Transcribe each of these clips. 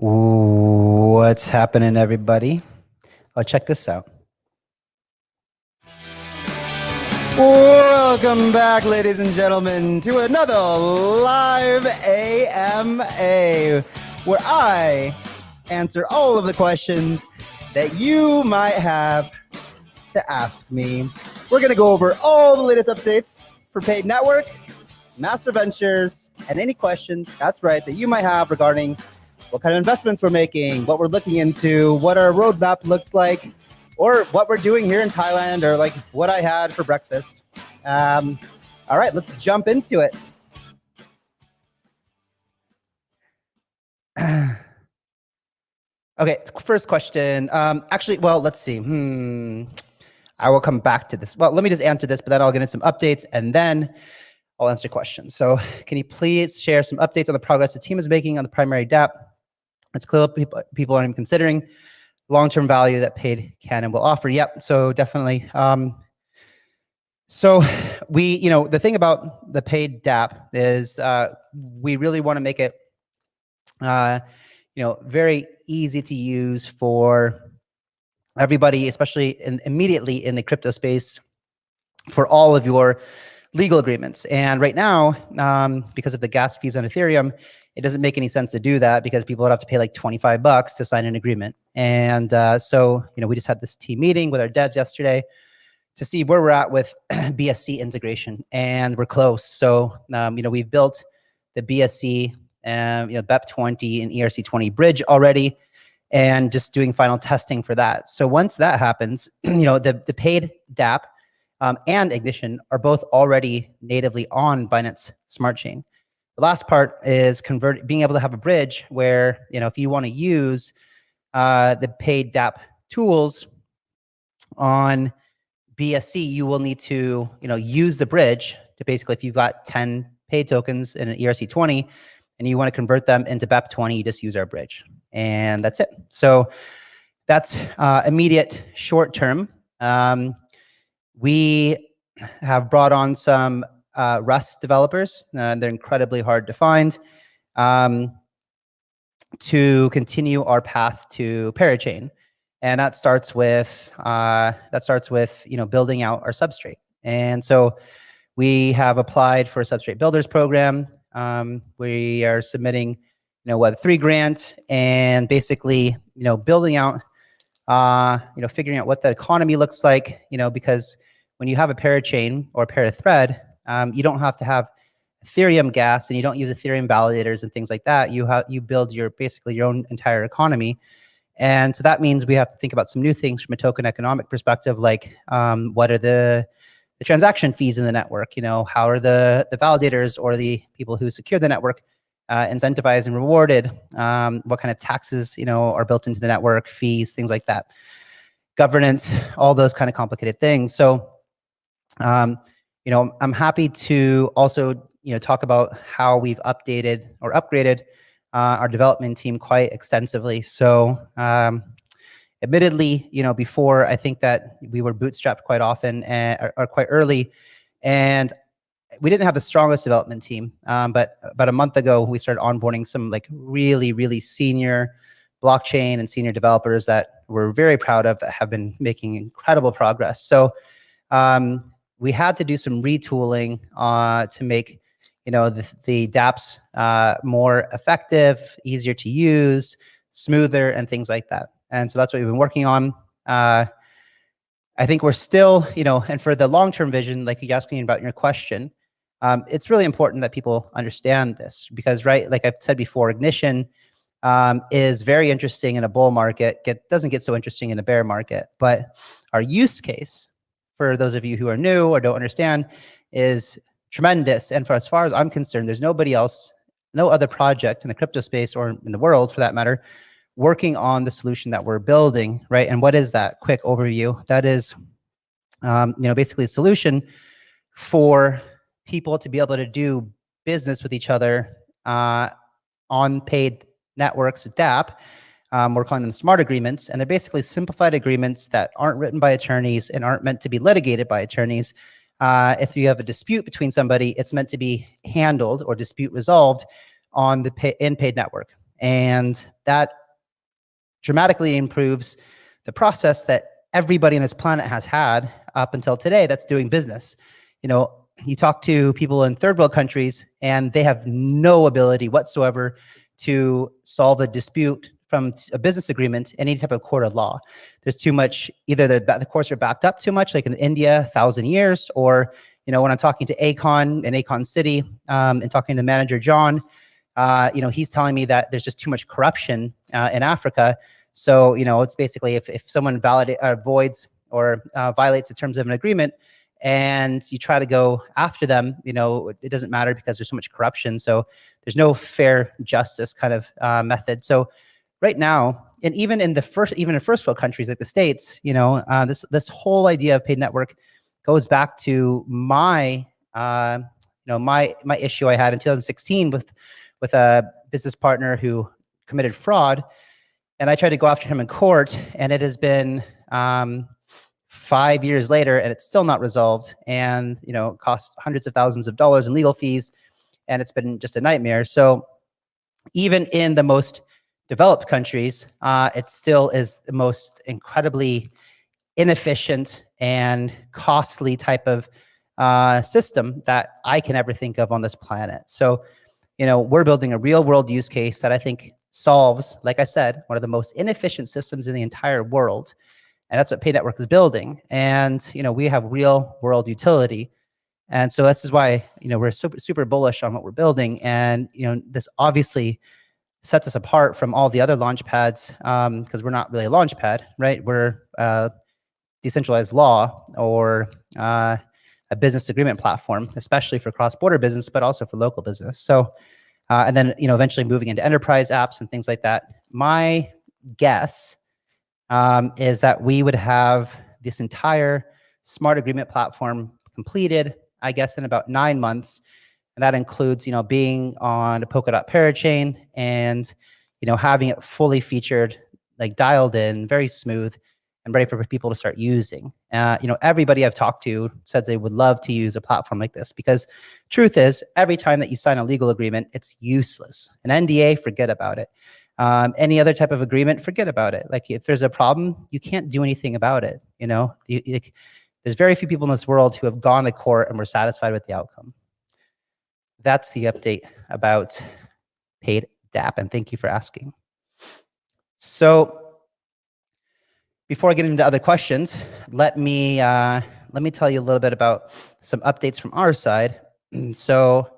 What's happening, everybody? Oh, check this out. Welcome back, ladies and gentlemen, to another live AMA, where I answer all of the questions that you might have to ask me. We're going to go over all the latest updates for Paid Network, Master Ventures, and any questions, that's right, that you might have regarding what kind of investments we're making, what we're looking into, what our roadmap looks like, or what we're doing here in Thailand, or like what I had for breakfast. All right, let's jump into it. Okay, first question. Actually, well, let's see. I will come back to this. Well, let me just answer this, but then I'll get into some updates, and then I'll answer questions. So can you please share some updates on the progress the team is making on the primary DAP? It's clear people aren't even considering long-term value that Paid can and will offer. Yep, so definitely. So we, the thing about the Paid DAP is we really want to make it, very easy to use for everybody, especially immediately in the crypto space, for all of your legal agreements. And right now, because of the gas fees on Ethereum, it doesn't make any sense to do that because people would have to pay like $25 to sign an agreement. And so, we just had this team meeting with our devs yesterday to see where we're at with BSC integration, and we're close. So, we've built the BSC, BEP20 and ERC20 bridge already, and just doing final testing for that. So once that happens, the Paid DAP and Ignition are both already natively on Binance Smart Chain. The last part is being able to have a bridge where, if you want to use the Paid DAP tools on BSC, you will need to, use the bridge to basically, if you've got 10 paid tokens in an ERC20 and you want to convert them into BEP20, you just use our bridge. And that's it. So that's immediate short term. We have brought on some Rust developers. They're incredibly hard to find to continue our path to parachain, and that starts with building out our substrate. And so we have applied for a substrate builders program. We are submitting Web3 grant, and basically building out figuring out what the economy looks like, because when you have a parachain or parathread, you don't have to have Ethereum gas, and you don't use Ethereum validators and things like that. You build basically your own entire economy. And so that means we have to think about some new things from a token economic perspective, like what are the transaction fees in the network? How are the validators or the people who secure the network incentivized and rewarded? What kind of taxes are built into the network, fees, things like that, governance, all those kind of complicated things. So I'm happy to also talk about how we've updated or upgraded our development team quite extensively. So admittedly, before, I think that we were bootstrapped quite often or quite early, and we didn't have the strongest development team. But about a month ago, we started onboarding some like really, really senior blockchain and senior developers that we're very proud of, that have been making incredible progress. So we had to do some retooling to make the dApps more effective, easier to use, smoother, and things like that. And so that's what we've been working on. I think we're still, and for the long-term vision, like you asked me about in your question, it's really important that people understand this because, right, like I've said before, Ignition is very interesting in a bull market, doesn't get so interesting in a bear market. But our use case, for those of you who are new or don't understand, is tremendous. And for as far as I'm concerned, there's nobody else, no other project in the crypto space or in the world for that matter, working on the solution that we're building, right? And what is that? Quick overview. That is, basically a solution for people to be able to do business with each other on paid networks, DAP. We're calling them smart agreements, and they're basically simplified agreements that aren't written by attorneys and aren't meant to be litigated by attorneys. If you have a dispute between somebody, it's meant to be handled or dispute resolved on the in paid network. And that dramatically improves the process that everybody on this planet has had up until today that's doing business. You know, you talk to people in third world countries and they have no ability whatsoever to solve a dispute from a business agreement, any type of court of law. There's too much, either the courts are backed up too much, like in India, 1,000 years, or, you know, when I'm talking to Akon in Akon City and talking to manager John, you know, he's telling me that there's just too much corruption in Africa. So, you know, it's basically if someone voids or violates the terms of an agreement and you try to go after them, you know, it doesn't matter because there's so much corruption. So there's no fair justice kind of method. So right now, and even in first world countries like the States, you know, this whole idea of paid network goes back to my issue I had in 2016 with a business partner who committed fraud. And I tried to go after him in court, and it has been 5 years later, and it's still not resolved. And, you know, it cost hundreds of thousands of dollars in legal fees, and it's been just a nightmare. So even in the most developed countries, it still is the most incredibly inefficient and costly type of system that I can ever think of on this planet. So, you know, we're building a real world use case that I think solves, like I said, one of the most inefficient systems in the entire world. And that's what Pay Network is building. And, you know, we have real world utility. And so this is why, you know, we're super bullish on what we're building. And, you know, this obviously sets us apart from all the other launch pads because we're not really a launch pad, right? We're decentralized law or a business agreement platform, especially for cross-border business, but also for local business. So, and then, you know, eventually moving into enterprise apps and things like that. My guess is that we would have this entire smart agreement platform completed, I guess, in about 9 months. And that includes, you know, being on a Polkadot parachain and, you know, having it fully featured, like dialed in, very smooth, and ready for people to start using. You know, everybody I've talked to said they would love to use a platform like this because truth is, every time that you sign a legal agreement, it's useless. An NDA, forget about it. Any other type of agreement, forget about it. Like if there's a problem, you can't do anything about it. You know, there's very few people in this world who have gone to court and were satisfied with the outcome. That's the update about paid DAP, and thank you for asking. So before I get into other questions, let me tell you a little bit about some updates from our side. So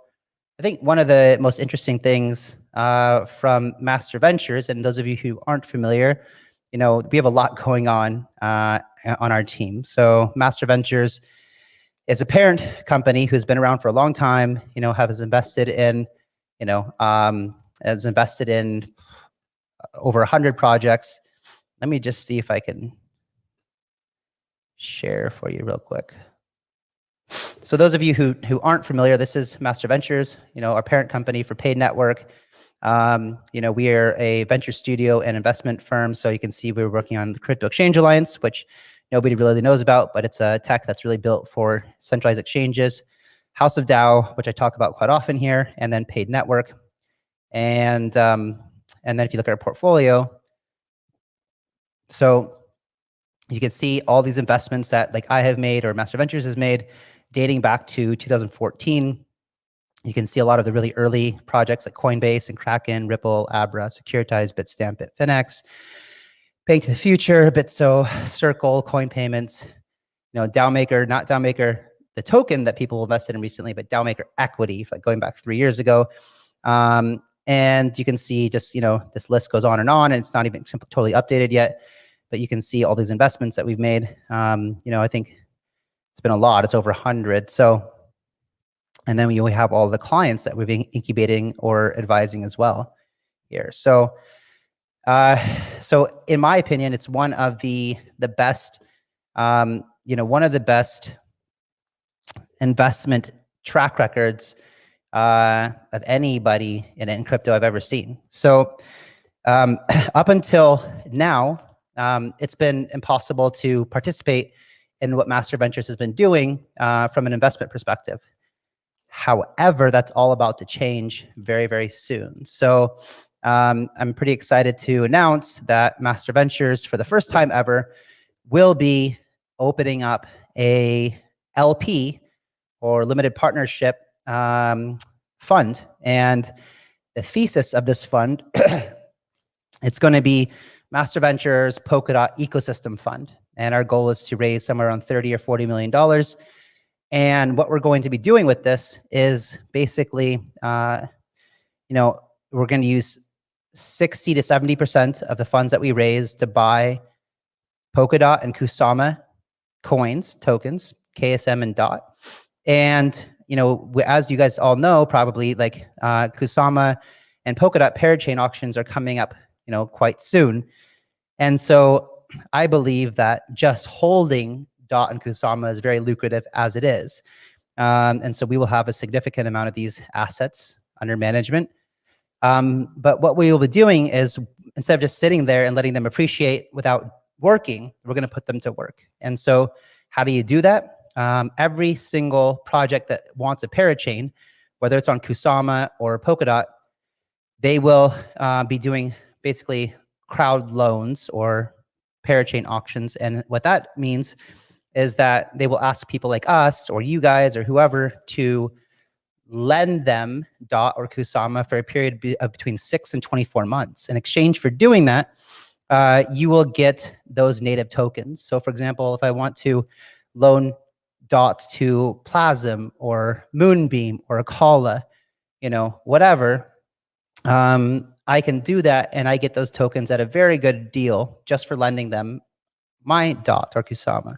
I think one of the most interesting things from Master Ventures, and those of you who aren't familiar, you know, we have a lot going on our team. So Master Ventures is a parent company who's been around for a long time, you know, has invested in, you know, over 100 projects. Let me just see if I can share for you real quick. So those of you who aren't familiar, this is Master Ventures, you know, our parent company for Paid Network. You know, we are a venture studio and investment firm. So you can see we're working on the Crypto Exchange Alliance, which nobody really knows about, but it's a tech that's really built for centralized exchanges. House of DAO, which I talk about quite often here, and then Paid Network. And then if you look at our portfolio, so you can see all these investments that like I have made or Master Ventures has made dating back to 2014. You can see a lot of the really early projects like Coinbase and Kraken, Ripple, Abra, Securitize, Bitstamp, Bitfinex, Bank to the Future, Bitso, Circle, Coin Payments, you know, DAOmaker, not DAOmaker, the token that people invested in recently, but DAOmaker equity, like going back 3 years ago. And you can see just, you know, this list goes on, and it's not even totally updated yet, but you can see all these investments that we've made. You know, I think it's been a lot. It's over 100. So, and then we have all the clients that we've been incubating or advising as well here. So, so in my opinion, it's one of the best, you know, one of the best investment track records of anybody in crypto I've ever seen. So up until now, it's been impossible to participate in what Master Ventures has been doing from an investment perspective. However, that's all about to change very, very soon. So I'm pretty excited to announce that Master Ventures, for the first time ever, will be opening up a LP or limited partnership fund. And the thesis of this fund, it's going to be Master Ventures Polkadot Ecosystem Fund. And our goal is to raise somewhere around $30 or $40 million. And what we're going to be doing with this is basically, we're going to use 60 to 70% of the funds that we raise to buy Polkadot and Kusama coins, tokens, KSM and DOT. And, as you guys all know, probably, like, Kusama and Polkadot parachain auctions are coming up, quite soon. And so I believe that just holding DOT and Kusama is very lucrative as it is. And so we will have a significant amount of these assets under management. But what we will be doing is, instead of just sitting there and letting them appreciate without working, we're going to put them to work. And so how do you do that? Every single project that wants a parachain, whether it's on Kusama or Polkadot, they will be doing basically crowd loans or parachain auctions. And what that means is that they will ask people like us or you guys or whoever to lend them DOT or Kusama for a period of between 6 and 24 months. In exchange for doing that, you will get those native tokens. So for example, if I want to loan DOT to Plasm or Moonbeam or Akala, whatever, I can do that, and I get those tokens at a very good deal just for lending them my DOT or Kusama.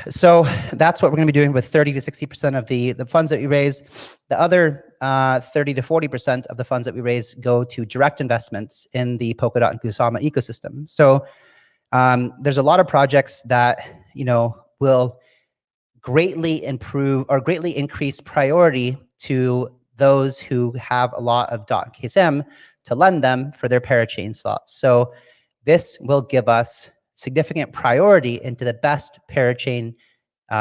So that's what we're going to be doing with 30 to 60% of the funds that we raise. The other 30 to 40% of the funds that we raise go to direct investments in the Polkadot and Kusama ecosystem. So there's a lot of projects that will greatly improve or greatly increase priority to those who have a lot of DOT and KSM to lend them for their parachain slots. So this will give us significant priority into the best parachain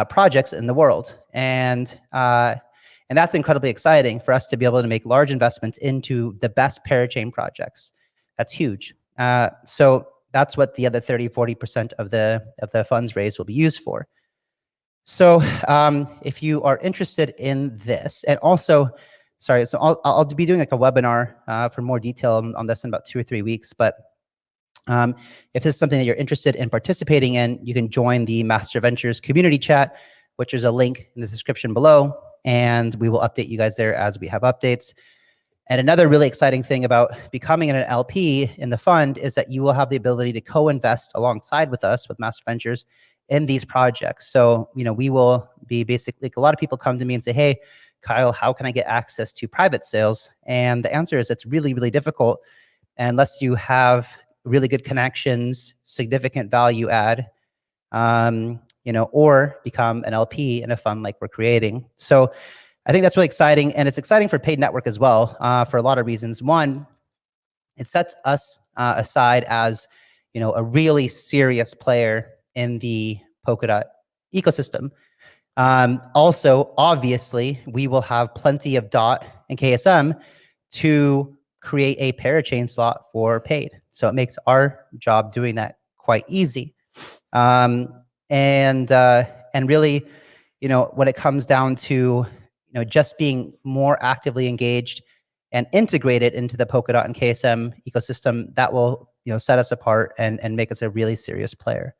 projects in the world. And that's incredibly exciting for us to be able to make large investments into the best parachain projects. That's huge. So that's what the other 30, 40% of the funds raised will be used for. So if you are interested in this, and also, sorry, so I'll be doing like a webinar for more detail on this in about 2 or 3 weeks, but if this is something that you're interested in participating in, you can join the Master Ventures community chat, which is a link in the description below, and we will update you guys there as we have updates. And another really exciting thing about becoming an LP in the fund is that you will have the ability to co-invest alongside with us, with Master Ventures, in these projects. So, we will be basically, like, a lot of people come to me and say, hey, Kyle, how can I get access to private sales? And the answer is it's really, really difficult unless you have really good connections, significant value add, or become an LP in a fund like we're creating. So I think that's really exciting, and it's exciting for Paid Network as well, for a lot of reasons. One, it sets us aside as, a really serious player in the Polkadot ecosystem. Also, obviously, we will have plenty of DOT and KSM to create a parachain slot for paid. So it makes our job doing that quite easy. And really, when it comes down to, just being more actively engaged and integrated into the Polkadot and KSM ecosystem, that will, set us apart and make us a really serious player.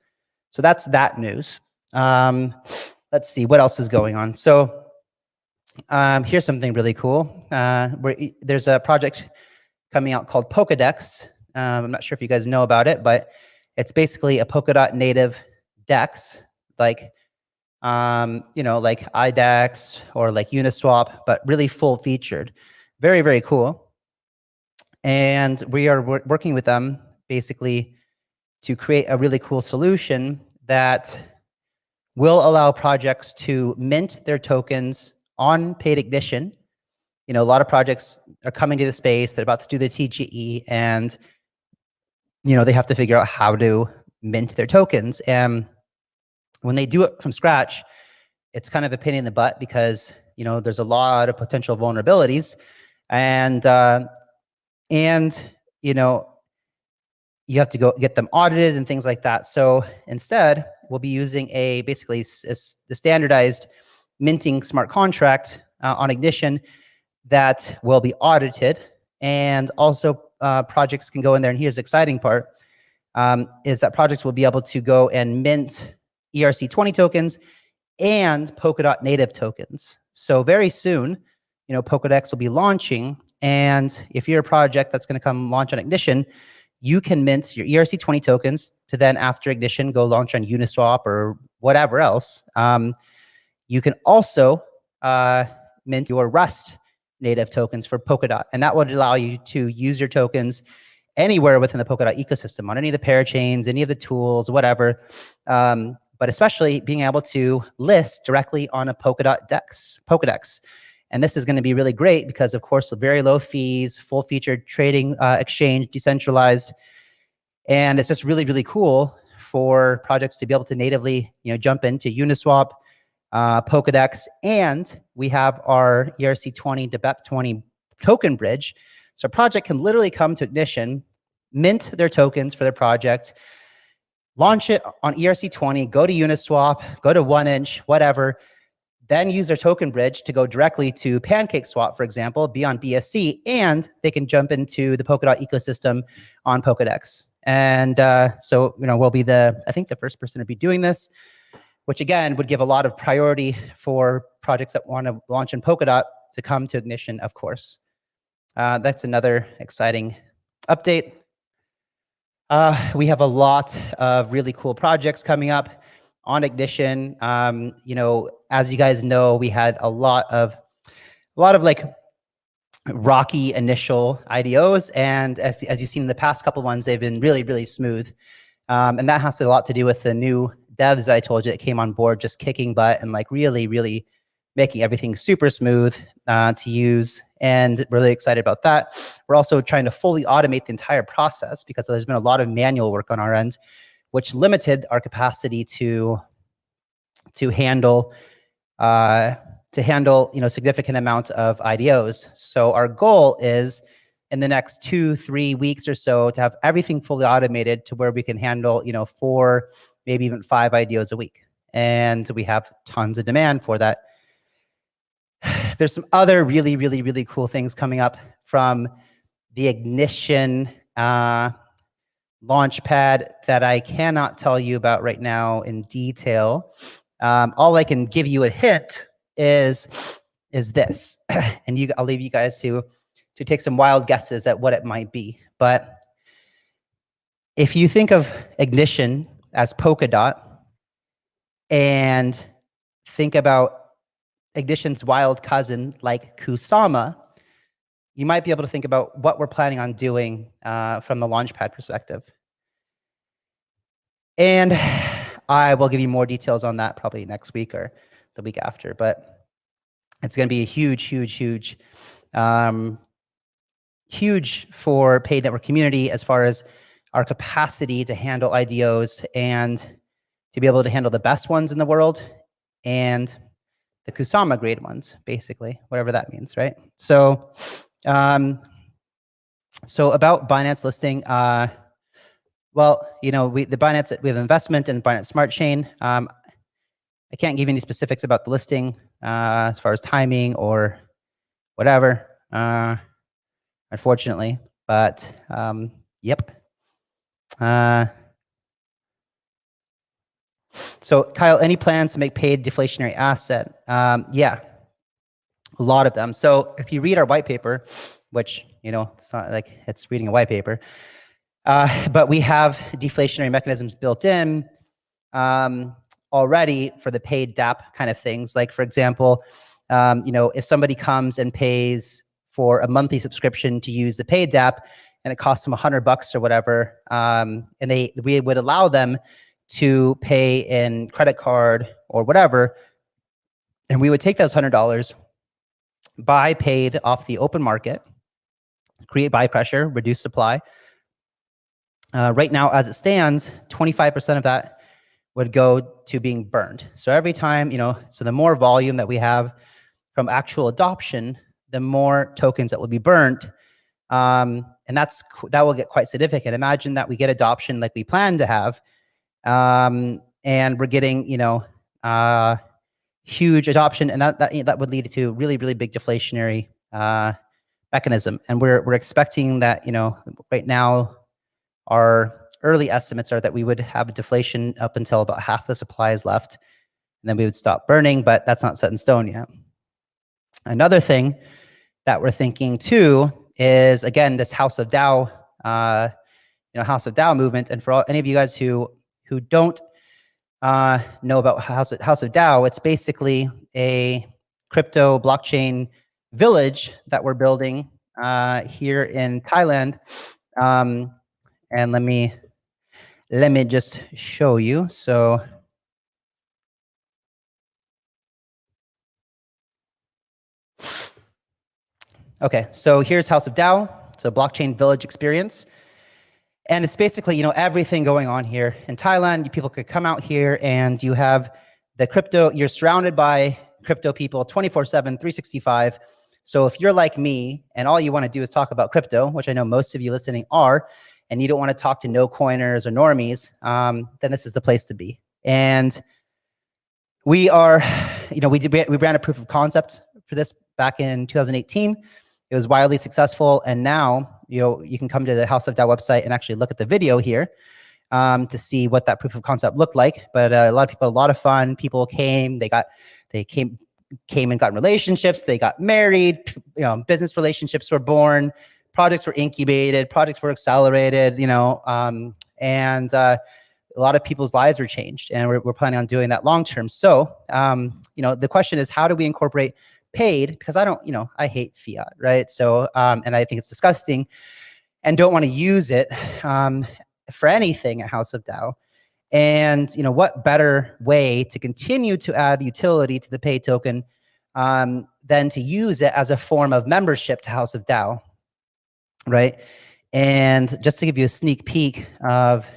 So that's that news. Let's see what else is going on. So here's something really cool. There's a project coming out called Polkadex. I'm not sure if you guys know about it, but it's basically a Polkadot native DEX, like like IDEX or like Uniswap, but really full featured. Very, very cool. And we are working with them basically to create a really cool solution that will allow projects to mint their tokens on paid ignition. A lot of projects are coming to the space, they're about to do the TGE, and they have to figure out how to mint their tokens. And when they do it from scratch, it's kind of a pain in the butt because there's a lot of potential vulnerabilities. And and you know, you have to go get them audited and things like that. So instead, we'll be using basically the standardized minting smart contract on Ignition that will be audited, and also projects can go in there. And here's the exciting part: is that projects will be able to go and mint ERC20 tokens and Polkadot native tokens. So very soon, you know, Polkadot will be launching, and if you're a project that's going to come launch on Ignition, you can mint your ERC20 tokens to then, after Ignition, go launch on Uniswap or whatever else. You can also mint your Rust native tokens for Polkadot, and that would allow you to use your tokens anywhere within the Polkadot ecosystem, on any of the parachains, any of the tools, whatever. But especially being able to list directly on a Pokedex. And this is going to be really great because, of course, very low fees, full-featured trading exchange, decentralized, and it's just really, really cool for projects to be able to natively, you know, jump into Uniswap, Pokedex, and we have our ERC20 to BEP20 token bridge. So a project can literally come to Ignition, mint their tokens for their project, launch it on ERC20, go to Uniswap, go to 1inch, whatever, then use their token bridge to go directly to PancakeSwap, for example, be on BSC, and they can jump into the Polkadot ecosystem on Pokedex. And so, you know, we'll be I think the first person to be doing this, which again would give a lot of priority for projects that want to launch in Polkadot to come to Ignition, of course. That's another exciting update. We have a lot of really cool projects coming up on Ignition. You know, as you guys know, we had a lot of like rocky initial IDOs, and as you've seen in the past couple ones, they've been really, really smooth. And that has a lot to do with the new devs that I told you that came on board, just kicking butt and like really, really making everything super smooth to use. And really excited about that. We're also trying to fully automate the entire process because there's been a lot of manual work on our end, which limited our capacity to handle you know, significant amounts of IDOs. So our goal is in the next 2-3 weeks or so to have everything fully automated to where we can handle, you know, 4, maybe even 5 IDOs a week. And we have tons of demand for that. There's some other really, really, really cool things coming up from the Ignition launchpad that I cannot tell you about right now in detail. All I can give you a hint is this, and I'll leave you guys to take some wild guesses at what it might be. But if you think of Ignition as Polkadot and think about Ignition's wild cousin like Kusama, you might be able to think about what we're planning on doing from the launchpad perspective. And I will give you more details on that probably next week or the week after, but it's going to be a huge, huge, huge, huge for paid network community as far as our capacity to handle IDOs and to be able to handle the best ones in the world and the Kusama grade ones, basically, whatever that means, right? So, so about Binance listing, well, you know, we have investment in Binance Smart Chain. I can't give you any specifics about the listing as far as timing or whatever, unfortunately. But yep. So Kyle, any plans to make paid deflationary asset? Yeah, a lot of them. So if you read our white paper, which, you know, it's not like it's reading a white paper, but we have deflationary mechanisms built in already for the paid DAP kind of things. Like, for example, you know, if somebody comes and pays for a monthly subscription to use the paid DAP and it costs them $100 or whatever, and we would allow them to pay in credit card or whatever, and we would take those $100, buy paid off the open market, create buy pressure, reduce supply. Right now, as it stands, 25% of that would go to being burned. So every time, you know, so the more volume that we have from actual adoption, the more tokens that will be burnt. that will get quite significant. Imagine that we get adoption like we plan to have, and we're getting, huge adoption, and that would lead to really, really big deflationary mechanism. And we're expecting that, right now, our early estimates are that we would have deflation up until about half the supply is left, and then we would stop burning, but that's not set in stone yet. Another thing that we're thinking too is, again, this House of DAO, House of DAO movement. And for any of you guys who don't know about House of DAO, it's basically a crypto blockchain village that we're building here in Thailand. And let me just show you. So, okay, so here's House of DAO. It's a blockchain village experience. And it's basically, everything going on here in Thailand. People could come out here and you have the crypto, you're surrounded by crypto people 24/7, 365. So if you're like me and all you want to do is talk about crypto, which I know most of you listening are, and you don't want to talk to no coiners or normies, then this is the place to be. And we are, we ran a proof of concept for this back in 2018. It was wildly successful. And now, you can come to the House of DAO website and actually look at the video here to see what that proof of concept looked like. But a lot of people, a lot of fun. People came, they came and got in relationships. They got married. Business relationships were born. Projects were incubated. Projects were accelerated. And a lot of people's lives were changed. And we're planning on doing that long term. So, the question is, how do we incorporate paid? Because I hate fiat, right? So, and I think it's disgusting and don't want to use it for anything at House of DAO. And, what better way to continue to add utility to the pay token than to use it as a form of membership to House of DAO, right? And just to give you a sneak peek of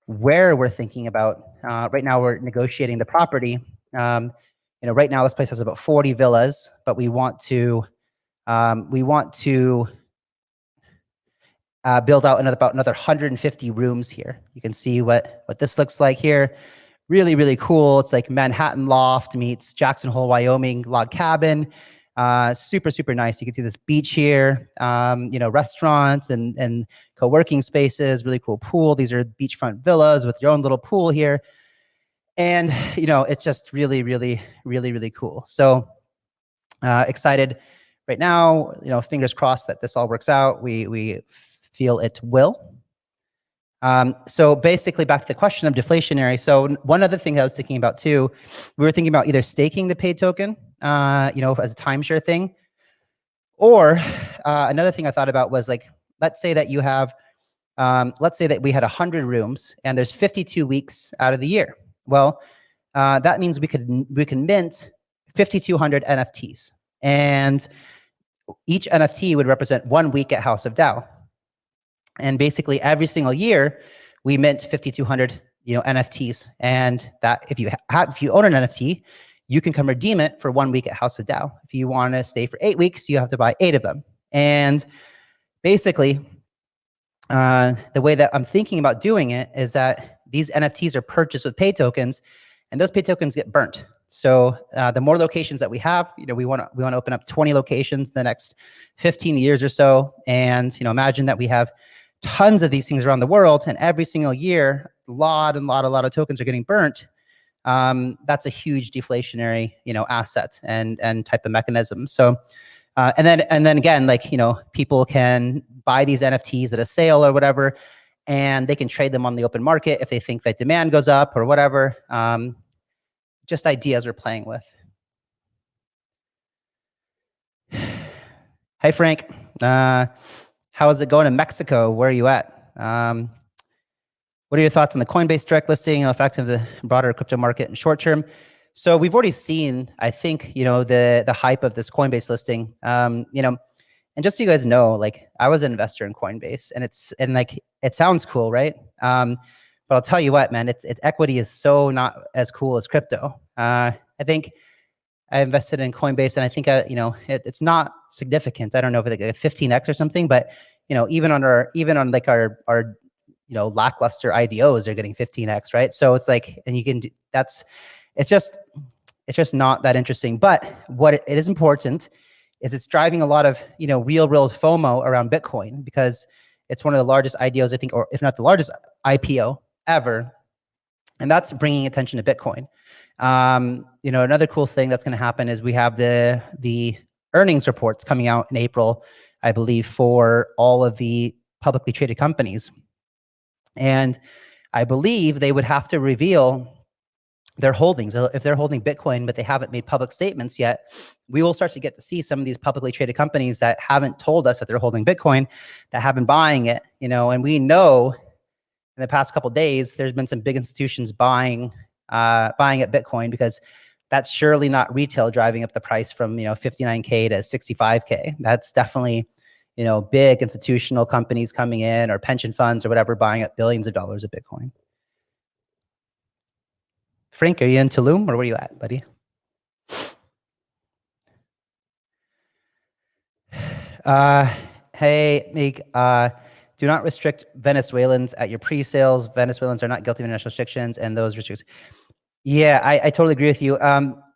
where we're thinking about, right now we're negotiating the property. Right now this place has about 40 villas, but we want to build out about another 150 rooms here. You can see what this looks like here. Really, really cool. It's like Manhattan Loft meets Jackson Hole, Wyoming log cabin. Super, super nice. You can see this beach here, restaurants and co-working spaces, really cool pool. These are beachfront villas with your own little pool here. And, it's just really, really, really, really cool. So excited right now, fingers crossed that this all works out. We feel it will. So basically back to the question of deflationary. So one other thing I was thinking about too, we were thinking about either staking the paid token, as a timeshare thing, or another thing I thought about was like, let's say that you have, let's say that we had 100 rooms and there's 52 weeks out of the year. Well, that means we can mint 5,200 NFTs, and each NFT would represent 1 week at House of DAO. And basically every single year we mint 5,200 NFTs, and that if you own an NFT, you can come redeem it for 1 week at House of DAO. If you want to stay for 8 weeks, you have to buy 8 of them. And basically, the way that I'm thinking about doing it is that these NFTs are purchased with pay tokens, and those pay tokens get burnt. So the more locations that we have, we want to open up 20 locations in the next 15 years or so. And imagine that we have tons of these things around the world, and every single year, a lot of tokens are getting burnt. That's a huge deflationary, asset and type of mechanism. So, and then again, like, people can buy these NFTs at a sale or whatever, and they can trade them on the open market if they think that demand goes up or whatever. Just ideas we're playing with. Hey, Frank. How is it going in Mexico? Where are you at? What are your thoughts on the Coinbase direct listing, effect of the broader crypto market in short term? So we've already seen, I think, the hype of this Coinbase listing. And just so you guys know, like, I was an investor in Coinbase, and it sounds cool, right? But I'll tell you what, man, its equity is so not as cool as crypto. I think I invested in Coinbase, and I think it's not significant. I don't know if it's like a 15x or something, but even on like our lackluster IDOs are getting 15x, right? So it's like, and you can do, it's just not that interesting. But what it is important is it's driving a lot of, real world FOMO around Bitcoin, because it's one of the largest IDOs, I think, or if not the largest IPO ever. And that's bringing attention to Bitcoin. Another cool thing that's going to happen is we have the earnings reports coming out in April, I believe, for all of the publicly traded companies. And I believe they would have to reveal their holdings. If they're holding Bitcoin, but they haven't made public statements yet, we will start to get to see some of these publicly traded companies that haven't told us that they're holding Bitcoin, that have been buying it, and we know in the past couple of days, there's been some big institutions buying at Bitcoin, because that's surely not retail driving up the price from 59K to 65K. That's definitely big institutional companies coming in, or pension funds or whatever, buying up billions of dollars of Bitcoin. Frank, are you in Tulum, or where are you at, buddy? Hey, Meek, do not restrict Venezuelans at your pre-sales. Venezuelans are not guilty of international restrictions, and those restrictions. Yeah, I totally agree with you.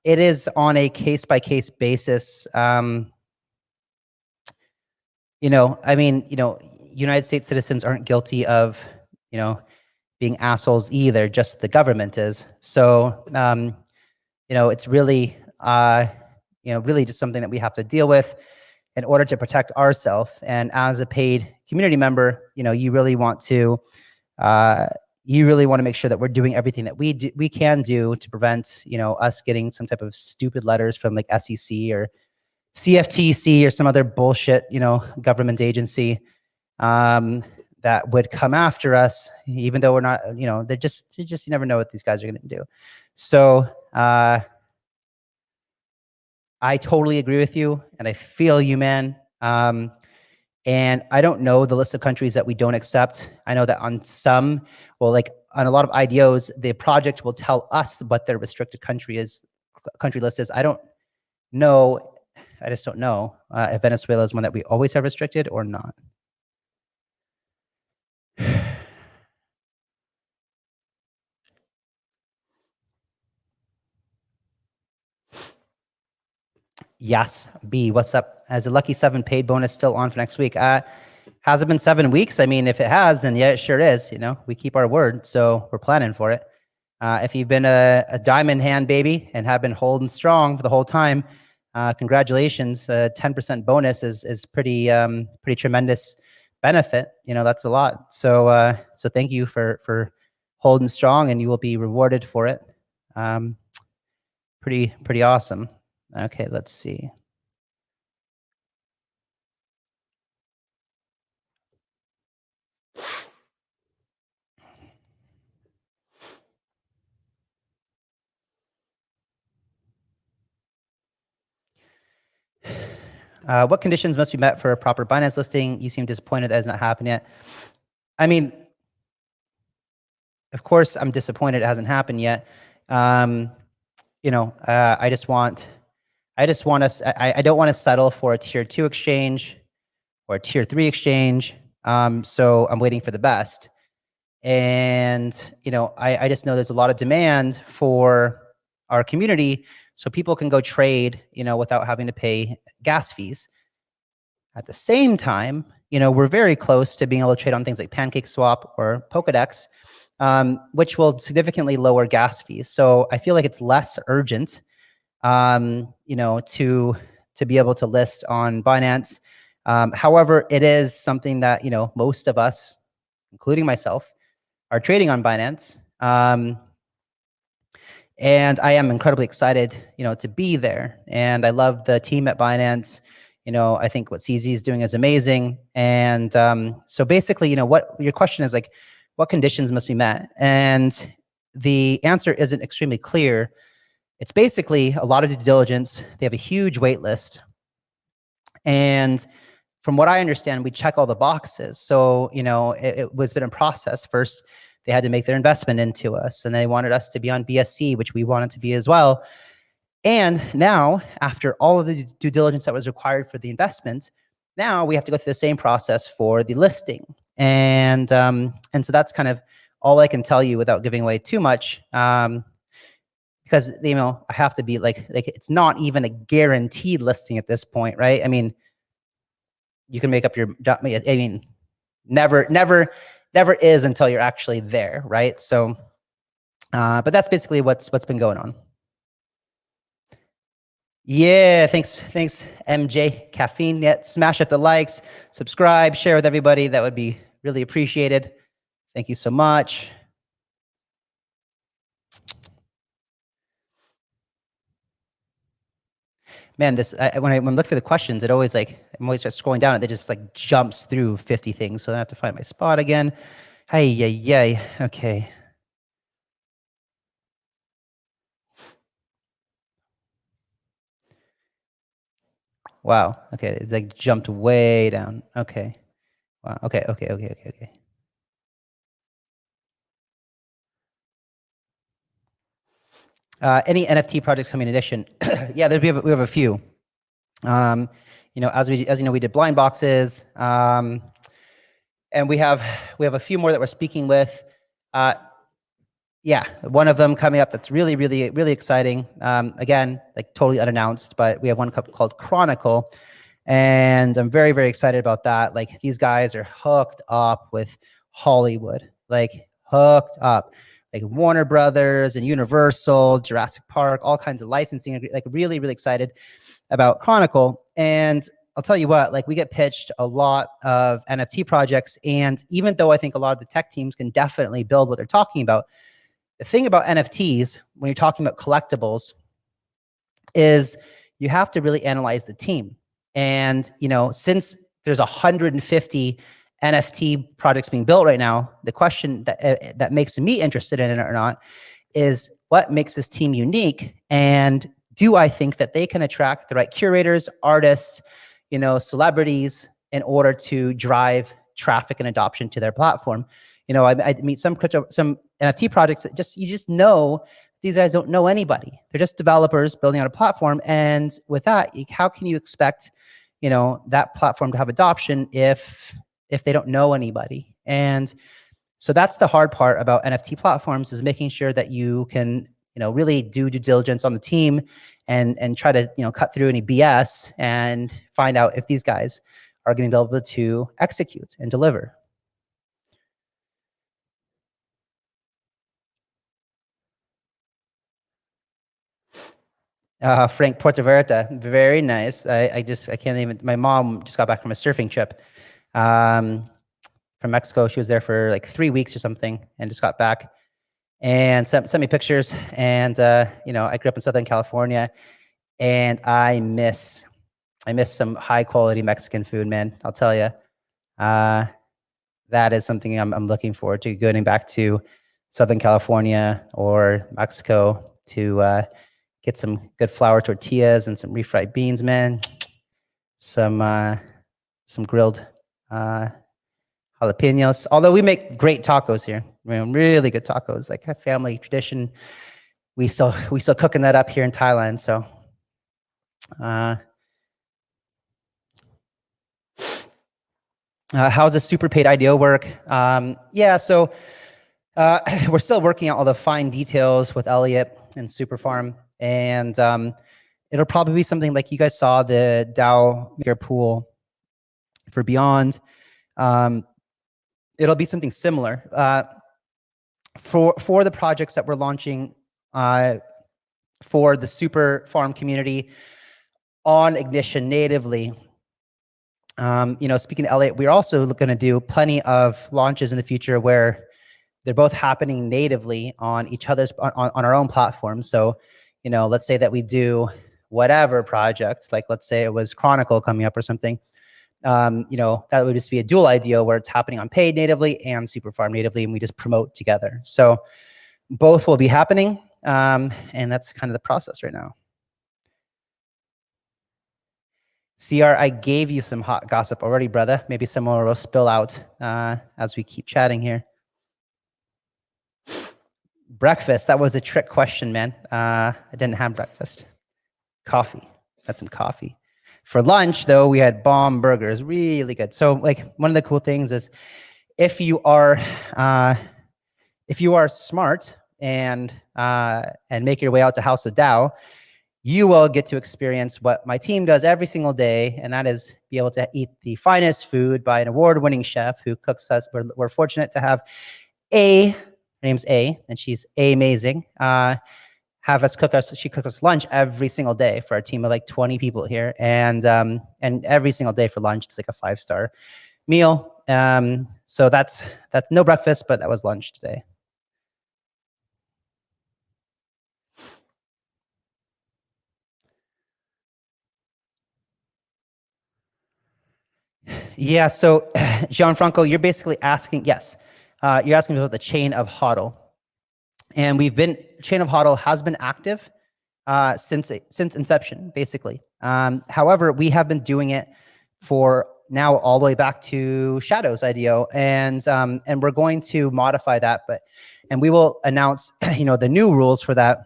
It is on a case-by-case basis. United States citizens aren't guilty of, being assholes either. Just the government is. So, it's really, really just something that we have to deal with in order to protect ourselves. And as a paid community member, you really want to make sure that we're doing everything that we can do to prevent, us getting some type of stupid letters from like SEC or CFTC or some other bullshit, government agency that would come after us, even though we're not, they're just you never know what these guys are going to do. So I totally agree with you, and I feel you, man. And I don't know the list of countries that we don't accept. I know that on some, like on a lot of IDOs, the project will tell us what their restricted country list is. I don't know. I just don't know if Venezuela is one that we always have restricted or not. Yes, B, what's up? Has a lucky 7 paid bonus still on for next week? Has it been 7 weeks? I mean, if it has, then yeah, it sure is. We keep our word, so we're planning for it. If you've been a diamond hand baby and have been holding strong for the whole time, congratulations. 10% bonus is pretty tremendous benefit. That's a lot. So thank you for holding strong, and you will be rewarded for it. Pretty awesome. Okay, let's see. What conditions must be met for a proper Binance listing? You seem disappointed that has not happened yet. I mean, of course, I'm disappointed it hasn't happened yet. I don't want to settle for a tier 2 exchange or a tier 3 exchange. So I'm waiting for the best. And, I just know there's a lot of demand for our community, so people can go trade, without having to pay gas fees. At the same time, we're very close to being able to trade on things like PancakeSwap or Polkadot, which will significantly lower gas fees. So I feel like it's less urgent, to be able to list on Binance. However, it is something that, most of us, including myself, are trading on Binance. And I am incredibly excited, to be there. And I love the team at Binance. I think what CZ is doing is amazing. And so basically, what your question is like, what conditions must be met? And the answer isn't extremely clear. It's basically a lot of due diligence. They have a huge wait list. And from what I understand, we check all the boxes. So, it was been in process. First, they had to make their investment into us, and they wanted us to be on BSC, which we wanted to be as well. And now, after all of the due diligence that was required for the investment, Now we have to go through the same process for the listing. And so that's kind of all I can tell you without giving away too much. Because, you know, I have to be like it's not even a guaranteed listing at this point, right? I mean, you can make up your, I mean, never is until you're actually there, right? So, but that's basically what's been going on. Yeah, thanks, MJ. Caffeine, yeah, smash up the likes, subscribe, share with everybody. That would be really appreciated. Thank you so much. Man, this when I look through the questions, it always like I'm always just scrolling down and it just like jumps through 50 things. So then I have to find my spot again. Hey, yay. Okay. Wow. Okay, it like jumped way down. Okay. Wow. Okay. Any NFT projects coming in addition? Yeah, we have a few. You know, as you know, we did blind boxes, and we have a few more that we're speaking with. Yeah, one of them coming up that's really exciting. Again, like totally unannounced, but we have one called Chronicle, and I'm very excited about that. Like these guys are hooked up with Hollywood, like hooked up, like Warner Brothers and Universal, Jurassic Park, all kinds of licensing. Like really excited about Chronicle. And I'll tell you what, like we get pitched a lot of NFT projects, and even though I think a lot of the tech teams can definitely build what they're talking about, the thing about NFTs, when you're talking about collectibles, is you have to really analyze the team. And, you know, since there's 150 NFT projects being built right now, the question that makes me interested in it or not is what makes this team unique, and do I think that they can attract the right curators, artists, you know, celebrities in order to drive traffic and adoption to their platform. You know, I meet some NFT projects that you just know these guys don't know anybody. They're just developers building out a platform. And with that, how can you expect, you know, that platform to have adoption if they don't know anybody? And so that's the hard part about NFT platforms, is making sure that you can, you know, really do due diligence on the team and try to, you know, cut through any BS and find out if these guys are going to be able to execute and deliver. Frank Portaverta, very nice. I can't even, my mom just got back from a surfing trip from Mexico. She was there for like 3 weeks or something and just got back and sent me pictures. And, you know, I grew up in Southern California, and I miss some high quality Mexican food, man. I'll tell you, that is something I'm looking forward to, getting back to Southern California or Mexico to get some good flour tortillas and some refried beans, man. Some grilled jalapenos. Although we make great tacos here, really good tacos, like a family tradition. We still cooking that up here in Thailand. So, how's the super paid IDO work? Yeah, so we're still working out all the fine details with Elliot and Superfarm, and it'll probably be something like you guys saw the DAO maker pool for Beyond. It'll be something similar for the projects that we're launching for the Superfarm community on Ignition natively. You know, speaking to Elliot, we're also going to do plenty of launches in the future where they're both happening natively on each other's on our own platform. So, you know, let's say that we do whatever project, like let's say it was Chronicle coming up or something. You know, that would just be a dual IDO where it's happening on paid natively and Superfarm natively, and we just promote together. So both will be happening, and that's kind of the process right now. CR, I gave you some hot gossip already, brother. Maybe some more will spill out as we keep chatting here. Breakfast, that was a trick question, man. I didn't have breakfast. Coffee, had some coffee. For lunch, though, we had bomb burgers, really good. So like one of the cool things is if you are smart and make your way out to House of Dow, you will get to experience what my team does every single day, and that is be able to eat the finest food by an award-winning chef who cooks us. We're fortunate to have her name's A, and she's amazing. She cooks us lunch every single day for our team of like 20 people here, and every single day for lunch it's like a 5-star meal. So that's no breakfast, but that was lunch today. Yeah, so Gianfranco, you're basically asking, yes, you're asking about the chain of HODL. And chain of HODL has been active since inception, basically. However, we have been doing it for now all the way back to Shadows IDO, and we're going to modify that, and we will announce the new rules for that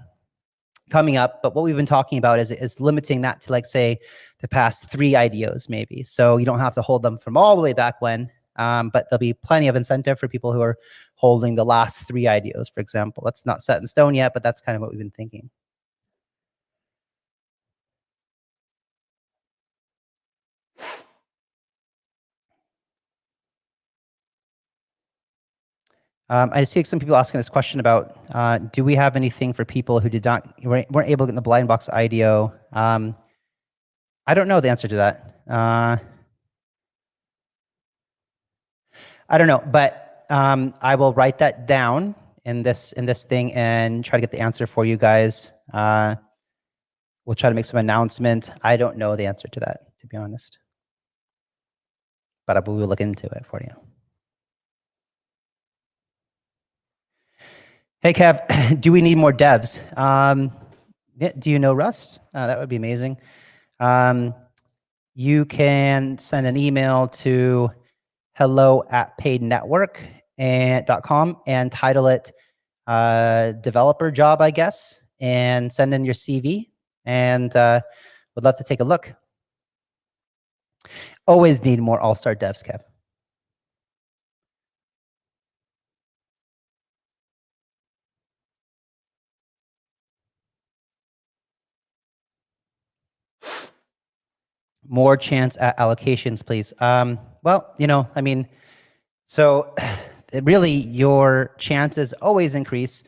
coming up. But what we've been talking about is limiting that to, like, say, the past 3 IDOs maybe. So you don't have to hold them from all the way back when, but there'll be plenty of incentive for people who are holding the last 3 IDOs, for example. That's not set in stone yet, but that's kind of what we've been thinking. I see some people asking this question about, do we have anything for people who weren't able to get in the blind box IDO? I don't know the answer to that. I don't know, but I will write that down in this thing and try to get the answer for you guys. We'll try to make some announcement. I don't know the answer to that, to be honest, but we will look into it for you. Hey, Kev, do we need more devs? Do you know Rust? That would be amazing. You can send an email to hello@paidnetwork.com and title it developer job, I guess, and send in your CV, and would love to take a look. Always need more all-star devs, Kev. More chance at allocations, please. Well, I mean, so really your chances always increase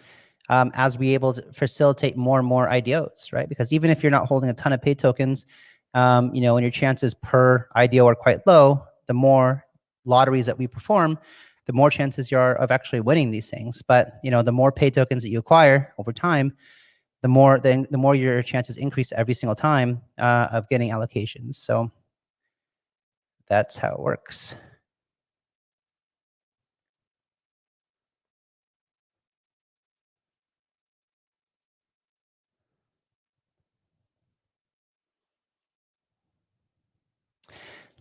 as we able to facilitate more and more IDOs, right? Because even if you're not holding a ton of paid tokens, when your chances per IDO are quite low, the more lotteries that we perform, the more chances you are of actually winning these things. But the more paid tokens that you acquire over time, the more your chances increase every single time of getting allocations. So that's how it works.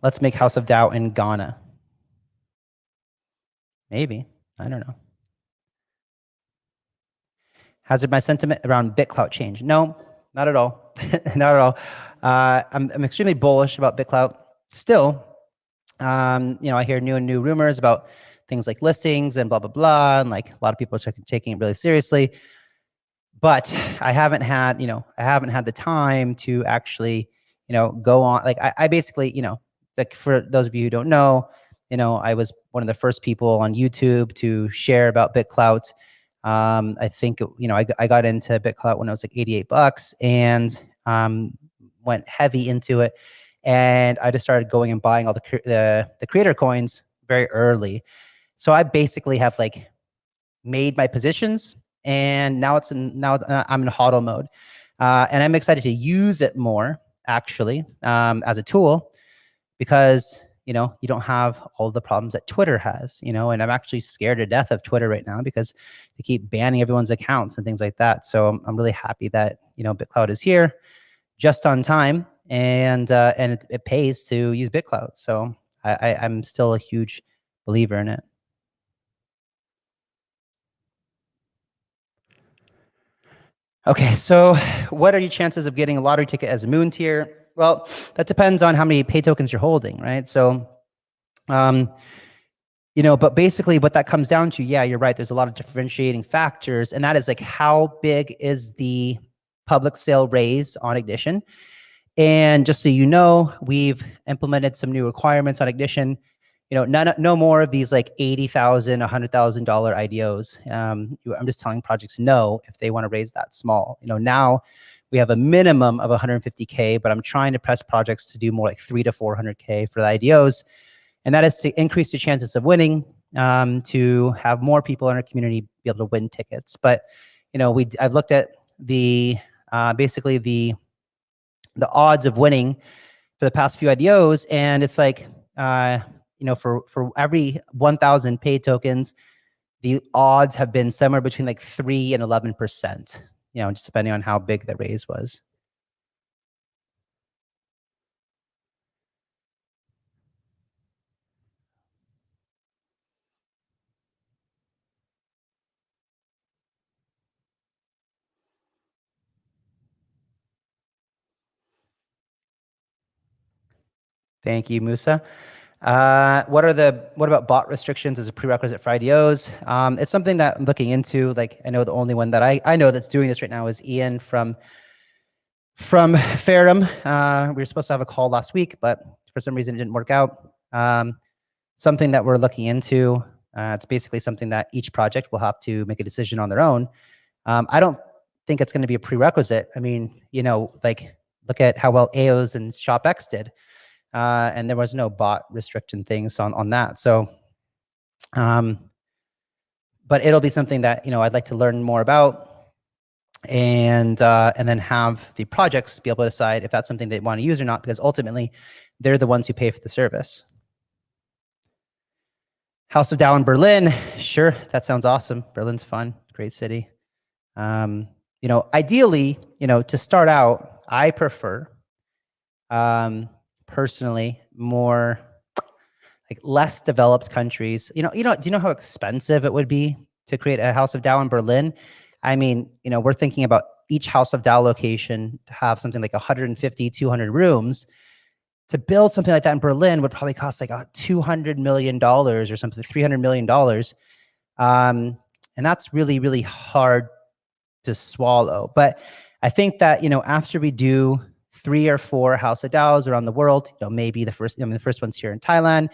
Let's make House of Dow in Ghana. Maybe. I don't know. Has my sentiment around BitClout changed? No, not at all. Not at all. I'm extremely bullish about BitClout still. I hear new rumors about things like listings and blah, blah, blah. And like a lot of people are taking it really seriously. But I haven't had the time to actually, go on. Like I basically, like for those of you who don't know, I was one of the first people on YouTube to share about BitClout. I think, I got into BitClout when I was like $88 and went heavy into it. And I just started going and buying all the creator coins very early. So I basically have like made my positions, and now I'm in HODL mode, and I'm excited to use it more actually as a tool because you don't have all the problems that Twitter has, and I'm actually scared to death of Twitter right now because they keep banning everyone's accounts and things like that. So I'm really happy that BitClout is here just on time, and it pays to use BitClout. So I'm still a huge believer in it. Okay, so what are your chances of getting a lottery ticket as a moon tier? Well, that depends on how many pay tokens you're holding, right? So, but basically what that comes down to, yeah, you're right. There's a lot of differentiating factors, and that is like, how big is the public sale raise on Ignition? And just so you know, we've implemented some new requirements on Ignition. No more of these like $80,000, $100,000 IDOs. I'm just telling projects no if they want to raise that small. Now we have a minimum of 150K, but I'm trying to press projects to do more like 300 to 400K for the IDOs, and that is to increase the chances of winning, to have more people in our community be able to win tickets. But I've looked at the basically the odds of winning for the past few IDOs, and it's like, for every 1,000 paid tokens, the odds have been somewhere between like 3 and 11%, just depending on how big the raise was. Thank you, Musa. What about bot restrictions as a prerequisite for IDOs? It's something that I'm looking into. Like, I know the only one that I know that's doing this right now is Ian from Ferrum. We were supposed to have a call last week, but for some reason it didn't work out. Something that we're looking into. It's basically something that each project will have to make a decision on their own. I don't think it's going to be a prerequisite. I mean, like, look at how well AIOZ and SHOPX did. And there was no bot restriction things on that. So, but it'll be something that, I'd like to learn more about, and then have the projects be able to decide if that's something they want to use or not, because ultimately they're the ones who pay for the service. House of DAO in Berlin. Sure. That sounds awesome. Berlin's fun. Great city. Ideally, to start out, I prefer, personally, more like less developed countries. Do you know how expensive it would be to create a House of DAO in Berlin? I mean, we're thinking about each House of DAO location to have something like 150, 200 rooms. To build something like that in Berlin would probably cost like $200 million or something, $300 million. And that's really, really hard to swallow. But I think that, after we do 3 or 4 House of DAOs around the world, maybe the first one's here in Thailand,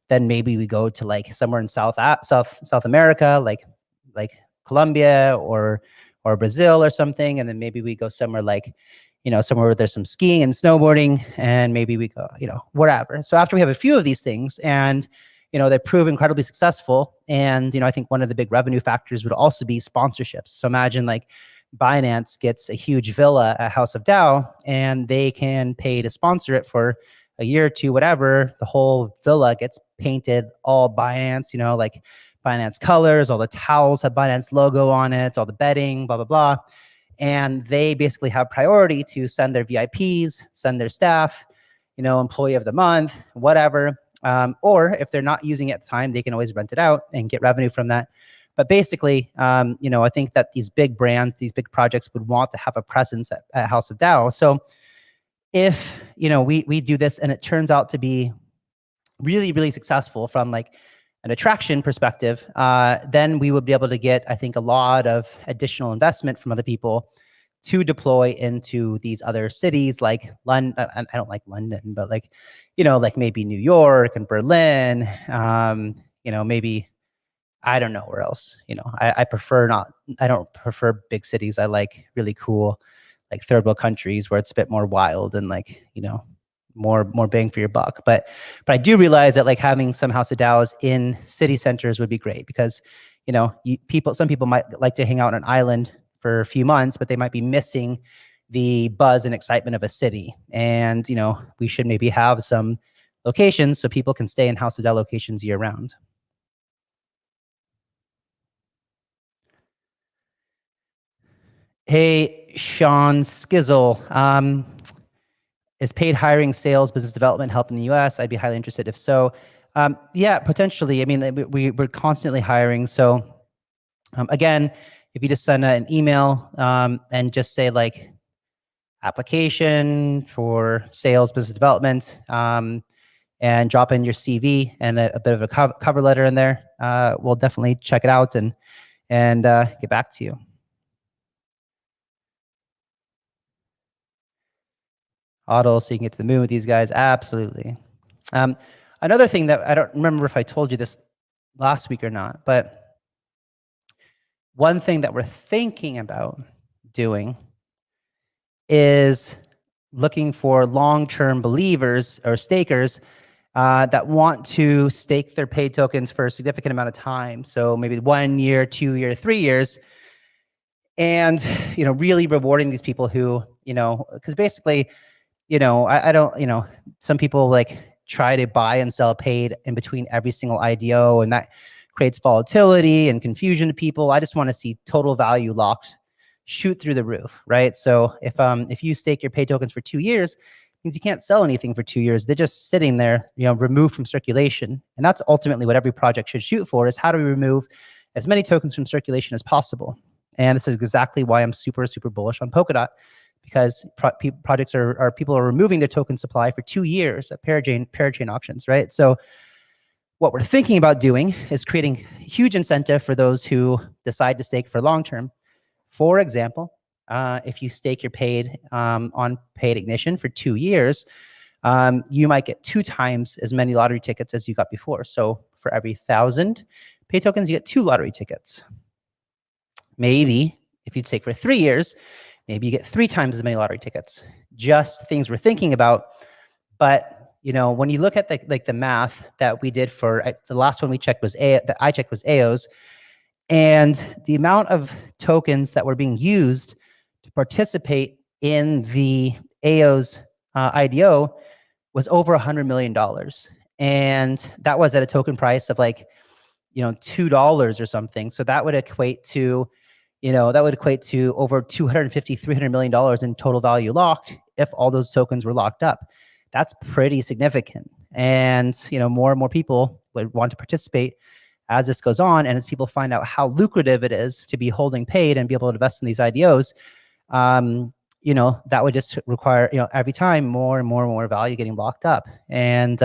then maybe we go to like somewhere in South America, like Colombia or Brazil or something, and then maybe we go somewhere like, somewhere where there's some skiing and snowboarding, and maybe we go, whatever. So after we have a few of these things, and they prove incredibly successful, and I think one of the big revenue factors would also be sponsorships. So imagine like Binance gets a huge villa at House of DAO, and they can pay to sponsor it for a year or two, whatever. The whole villa gets painted all Binance, like Binance colors, all the towels have Binance logo on it, all the bedding, blah, blah, blah. And they basically have priority to send their VIPs, send their staff, employee of the month, whatever. Or if they're not using it at the time, they can always rent it out and get revenue from that. But basically, I think that these big brands, these big projects would want to have a presence at House of DAO. So if, we do this and it turns out to be really, really successful from like an attraction perspective, then we would be able to get, I think, a lot of additional investment from other people to deploy into these other cities like London. I don't like London, but like, like maybe New York and Berlin, maybe, I don't know where else. I don't prefer big cities. I like really cool, like third world countries where it's a bit more wild and like, more bang for your buck. But I do realize that like having some House of DAOs in city centers would be great, because some people might like to hang out on an island for a few months, but they might be missing the buzz and excitement of a city. And we should maybe have some locations so people can stay in House of DAO locations year round. Hey, Sean Skizzle. Is paid hiring, sales, business development help in the US? I'd be highly interested if so. Yeah, potentially. I mean, we're constantly hiring. So again, if you just send an email and just say like, application for sales, business development, and drop in your CV and a bit of a cover letter in there. We'll definitely check it out and get back to you. Auto, so you can get to the moon with these guys. Absolutely. Another thing that I don't remember if I told you this last week or not, but one thing that we're thinking about doing is looking for long-term believers or stakers that want to stake their paid tokens for a significant amount of time. So maybe 1 year, 2 year, 3 years. And, really rewarding these people who, because basically, I don't, some people like try to buy and sell paid in between every single IDO, and that creates volatility and confusion to people. I just want to see total value locked, shoot through the roof, right? So if you stake your paid tokens for 2 years, it means you can't sell anything for 2 years. They're just sitting there, removed from circulation. And that's ultimately what every project should shoot for, is how do we remove as many tokens from circulation as possible? And this is exactly why I'm super, super bullish on Polkadot, because projects people are removing their token supply for 2 years at parachain auctions, right? So what we're thinking about doing is creating huge incentive for those who decide to stake for long term. For example, if you stake your paid on paid ignition for 2 years, you might get 2 times as many lottery tickets as you got before. So for every 1,000 paid tokens, you get 2 lottery tickets. Maybe if you stake for 3 years, maybe you get 3 times as many lottery tickets. Just things we're thinking about. But when you look at the math that we did for the last one we checked was I checked was AIOZ, and the amount of tokens that were being used to participate in the AIOZ IDO was over $100 million, and that was at a token price of like $2 or something. So that would equate to over $250–300 million in total value locked if all those tokens were locked up. That's pretty significant. And more and more people would want to participate as this goes on, and as people find out how lucrative it is to be holding paid and be able to invest in these IDOs, that would just require every time more and more and more value getting locked up. And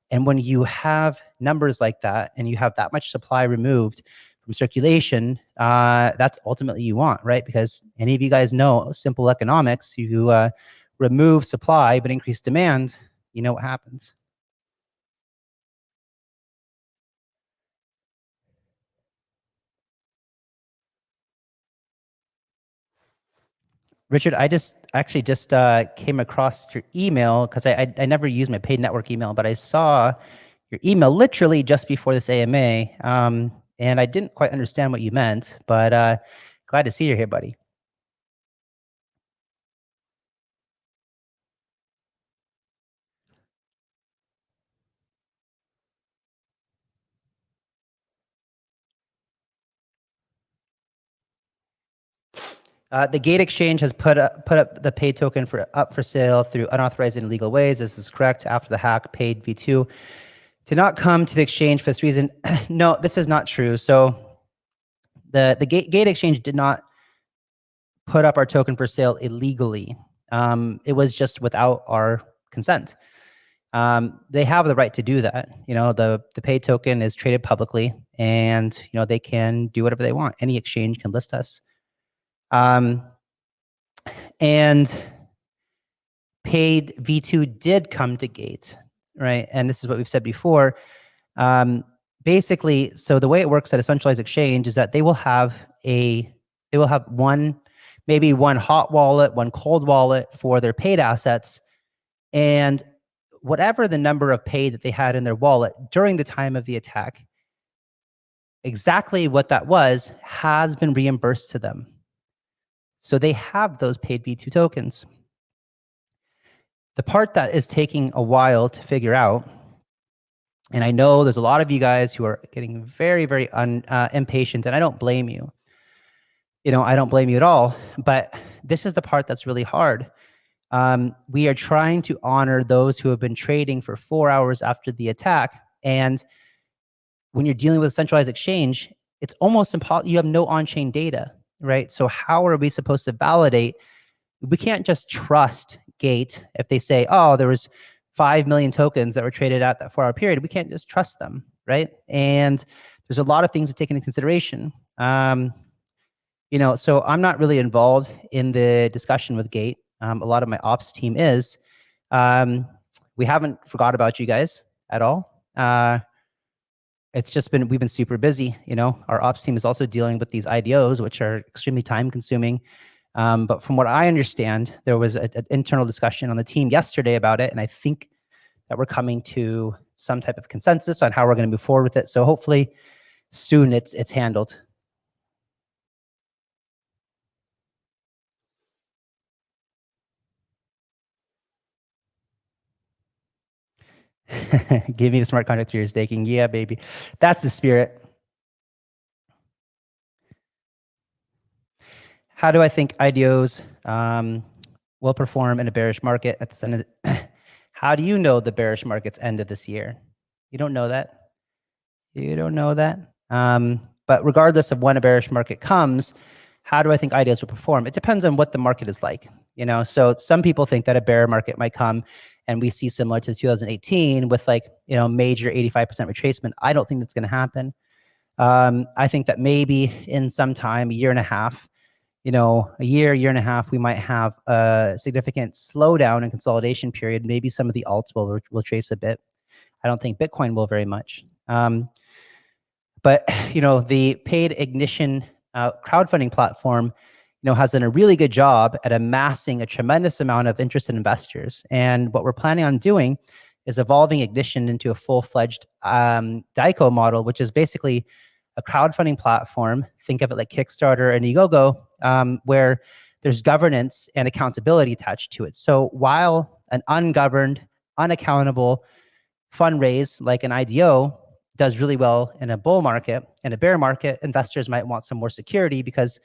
when you have numbers like that and you have that much supply removed from circulation, that's ultimately you want, right? Because any of you guys know simple economics, you remove supply but increase demand, you know what happens. Richard, I actually just came across your email because I never use my paid network email, but I saw your email literally just before this AMA, and I didn't quite understand what you meant, but glad to see you here, buddy. The Gate Exchange has put up the paid token up for sale through unauthorized and illegal ways. This is correct. After the hack, paid V2 did not come to the exchange for this reason. No, this is not true. So the Gate Exchange did not put up our token for sale illegally. It was just without our consent. They have the right to do that. The paid token is traded publicly, and they can do whatever they want. Any exchange can list us. And paid V2 did come to Gate, right? And this is what we've said before. Basically, so the way it works at a centralized exchange is that they will have maybe one hot wallet, one cold wallet for their paid assets, and whatever the number of paid that they had in their wallet during the time of the attack, exactly what that was has been reimbursed to them. So they have those paid V2 tokens. The part that is taking a while to figure out, and I know there's a lot of you guys who are getting very, very impatient, and I don't blame you. I don't blame you at all, but this is the part that's really hard. We are trying to honor those who have been trading for 4 hours after the attack, and when you're dealing with a centralized exchange, it's almost impossible. You have no on-chain data, right? So how are we supposed to validate we can't just trust Gate if they say, oh, there was 5 million tokens that were traded at that 4-hour period. We can't just trust them, right? And there's a lot of things to take into consideration. So I'm not really involved in the discussion with Gate. A lot of my ops team is. We haven't forgot about you guys at all. It's just we've been super busy. Our ops team is also dealing with these IDOs, which are extremely time consuming. But from what I understand, there was an internal discussion on the team yesterday about it. And I think that we're coming to some type of consensus on how we're going to move forward with it. So hopefully soon it's handled. Give me the smart contract for your staking. Yeah, baby. That's the spirit. How do I think IDOs will perform in a bearish market at the end of how do you know the bearish market's ended this year? You don't know that. You don't know that. But regardless of when a bearish market comes, how do I think IDOs will perform? It depends on what the market is like. So some people think that a bear market might come and we see similar to 2018 with major 85% retracement. I don't think that's going to happen. I think that maybe in some time, a year and a half, a year and a half, we might have a significant slowdown and consolidation period. Maybe some of the alts will trace a bit. I don't think Bitcoin will very much. But the paid ignition crowdfunding platform, has done a really good job at amassing a tremendous amount of interested investors. And what we're planning on doing is evolving Ignition into a full-fledged DICO model, which is basically a crowdfunding platform. Think of it like Kickstarter and Indiegogo, where there's governance and accountability attached to it. So while an ungoverned, unaccountable fundraise like an IDO does really well in a bull market, in a bear market, investors might want some more security because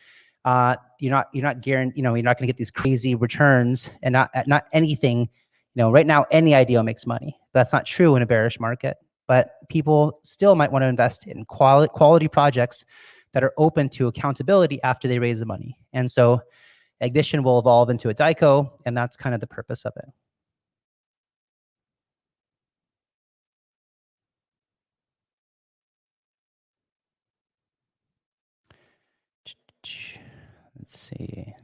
you're not guaranteed, you're not going to get these crazy returns and not anything. Right now any IDO makes money. That's not true in a bearish market. But people still might want to invest in quality projects that are open to accountability after they raise the money. And so Ignition will evolve into a DICO, and that's kind of the purpose of it. Let's see.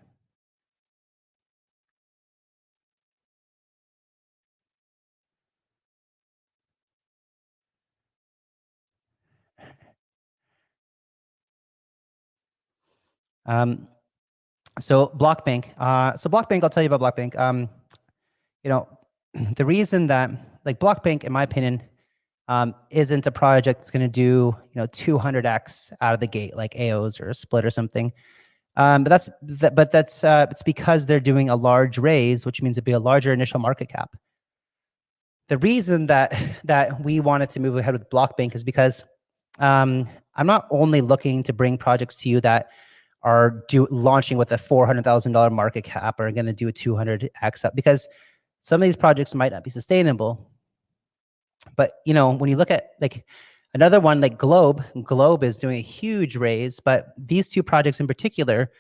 So Blockbank. So Blockbank, I'll tell you about Blockbank. The reason that Blockbank, in my opinion, isn't a project that's going to do 200x out of the gate like AIOZ or a Split or something. But it's because they're doing a large raise, which means it'd be a larger initial market cap. The reason that we wanted to move ahead with Blockbank is because I'm not only looking to bring projects to you that are launching with a $400,000 market cap or are going to do a 200x up, because some of these projects might not be sustainable. But when you look at another one like Globe is doing a huge raise, but these two projects in particular,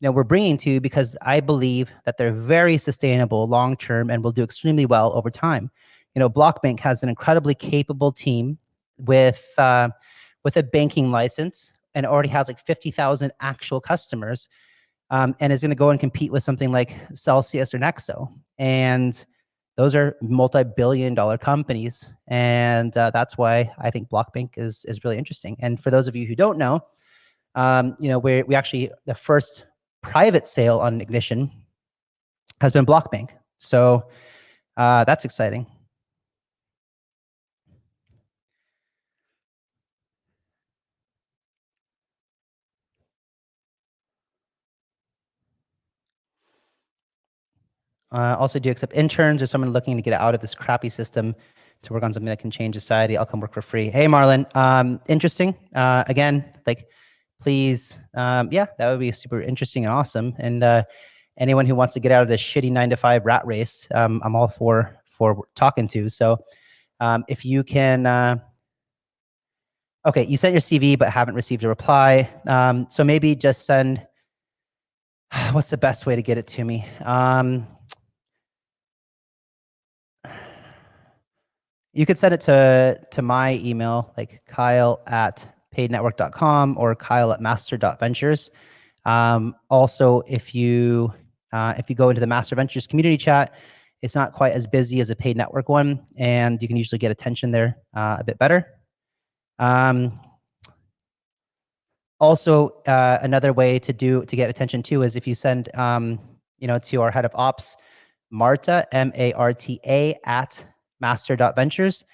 we're bringing to you because I believe that they're very sustainable long term and will do extremely well over time. Blockbank has an incredibly capable team with a banking license and already has 50,000 actual customers, and is going to go and compete with something like Celsius or Nexo. And those are multi-billion-dollar companies, and that's why I think Blockbank is really interesting. And for those of you who don't know, we actually, the first private sale on Ignition has been Blockbank, so that's exciting. Also, do you accept interns or someone looking to get out of this crappy system to work on something that can change society? I'll come work for free. Hey, Marlon. Interesting. Again, please, yeah, that would be super interesting and awesome. And anyone who wants to get out of this shitty 9-to-5 rat race, I'm all for talking to. So if you can, okay, you sent your CV but haven't received a reply. So maybe just send, what's the best way to get it to me? You could send it to my email, like kyle@paidnetwork.com or kyle@master.ventures. Also, if you go into the Master Ventures community chat, it's not quite as busy as a paid network one, and you can usually get attention there a bit better. Also, another way to get attention too is if you send to our head of ops, Marta, Marta @master.ventures.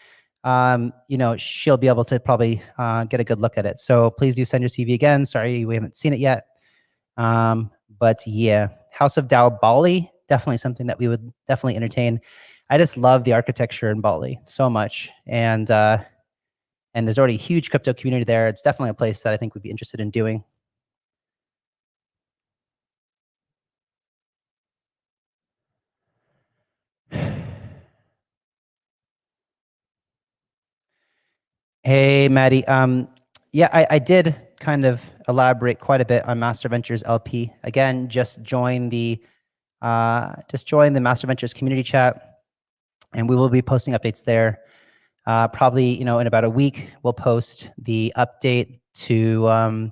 She'll be able to probably get a good look at it. So please do send your CV again. Sorry, we haven't seen it yet. But yeah, House of DAO Bali, definitely something that we would definitely entertain. I just love the architecture in Bali so much. And there's already a huge crypto community there. It's definitely a place that I think we'd be interested in doing. Hey, Maddie. Yeah, I did kind of elaborate quite a bit on Master Ventures LP. Again, just join the Master Ventures community chat, and we will be posting updates there. Probably, in about a week, we'll post the update to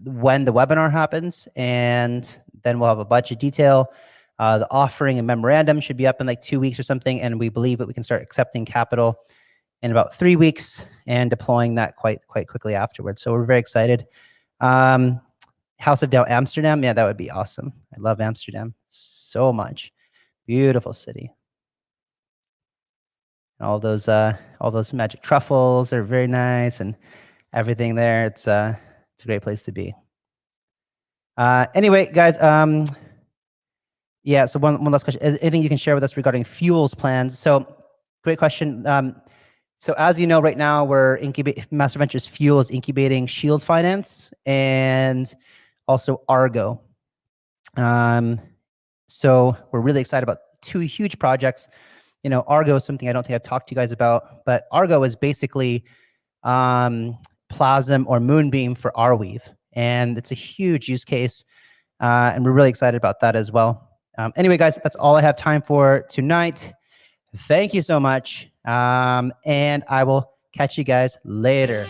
when the webinar happens, and then we'll have a bunch of detail. The offering and memorandum should be up in like 2 weeks or something, and we believe that we can start accepting capital in about 3 weeks and deploying that quite quickly afterwards. So we're very excited. House of DAO Amsterdam, yeah, that would be awesome. I love Amsterdam so much. Beautiful city. All those magic truffles are very nice, and everything there. It's a great place to be. Anyway, guys, yeah, so one last question. Is anything you can share with us regarding fuels plans? So great question. So as you know, right now we're Master Ventures Fuel is incubating Shield Finance and also Argo. So we're really excited about 2 huge projects. Argo is something I don't think I've talked to you guys about, but Argo is basically Plasm or Moonbeam for Arweave, and it's a huge use case, and we're really excited about that as well. Anyway, guys, that's all I have time for tonight. Thank you so much, and I will catch you guys later.